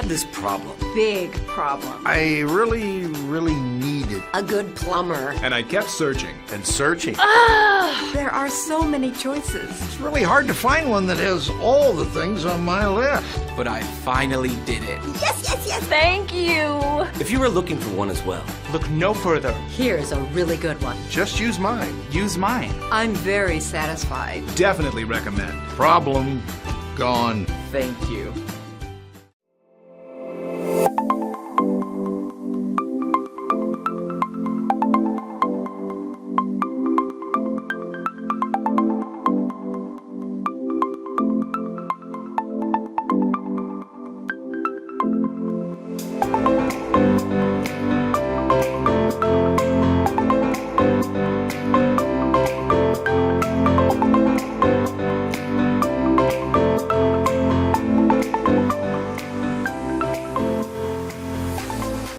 this problem? Big problem. I really needed A good plumber. And I kept searching. and searching. There are so many choices. It's really hard to find one that has all the things on my list. But I finally did it. Thank you. If you were looking for one as well, Look no further. Here's a really good one. Just use mine. Use mine. I'm very satisfied. Definitely recommend. Problem gone. Thank you.